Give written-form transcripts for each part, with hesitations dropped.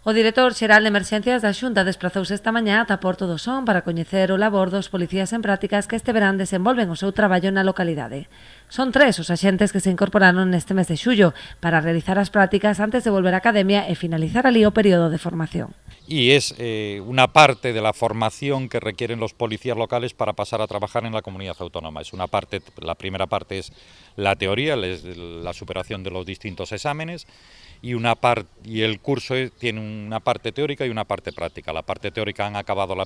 O director xeral de Emerxencias da Xunta desprazouse esta mañá ata Porto do Son para coñecer o labor dos policías en prácticas que este verán desenvolven o seu traballo na localidade. Son 3 os axentes que se incorporaron neste mes de xullo para realizar as prácticas antes de volver á academia e finalizar ali o período de formación. Y es una parte de la formación que requieren los policías locales para pasar a trabajar en la comunidad autónoma. La primera parte es la teoría, la superación de los distintos exámenes, y el curso tiene una parte teórica y una parte práctica. La parte teórica han acabado la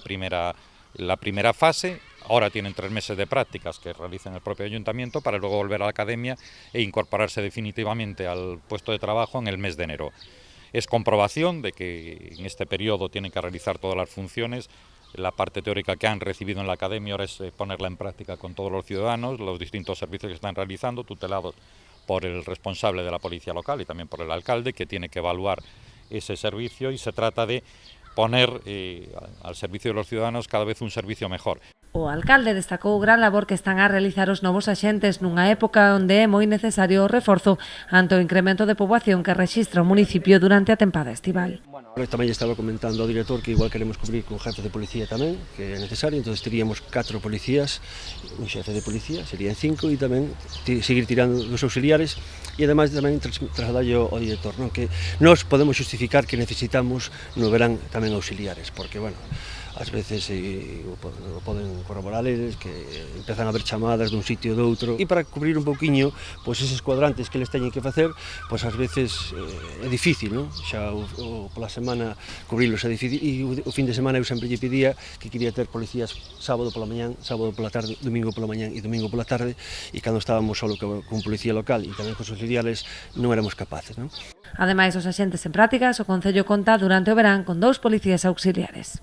primera fase, ahora tienen 3 meses de prácticas que realizan el propio ayuntamiento para luego volver a la academia e incorporarse definitivamente al puesto de trabajo en el mes de enero. Es comprobación de que en este periodo tienen que realizar todas las funciones. La parte teórica que han recibido en la academia ahora es ponerla en práctica con todos los ciudadanos, los distintos servicios que están realizando, tutelados por el responsable de la policía local y también por el alcalde, que tiene que evaluar ese servicio, y se trata de poner al servicio de los ciudadanos cada vez un servicio mejor. O alcalde destacou o gran labor que están a realizar os novos axentes nunha época onde é moi necesario o reforzo ante o incremento de poboación que rexistra o municipio durante a tempada estival. Tamén estaba comentando ao director que igual queremos cubrir con jefe de policía tamén, que é necesario, entonces teríamos 4 policías, un xefe de policía, serían 5, e tamén seguir tirando dos auxiliares, e ademais tamén trasladarlo ao director, non? Que nós podemos justificar que necesitamos no verán tamén auxiliares, porque, bueno, ás veces o poden corroborar eles, que empezan a haber chamadas dun sitio ou doutro, e para cubrir un pouquiño pois eses cuadrantes que eles teñen que facer, pois ás veces é difícil, non? Xa pola semana cubrilos é difícil, e o fin de semana eu sempre lle pedía que quería ter policías sábado pola mañán, sábado pola tarde, domingo pola mañán e domingo pola tarde, e cando estábamos solo con policía local e tamén con os auxiliares non éramos capaces, non? Ademais dos axentes en prácticas, o Concello conta durante o verán con 2 policías auxiliares.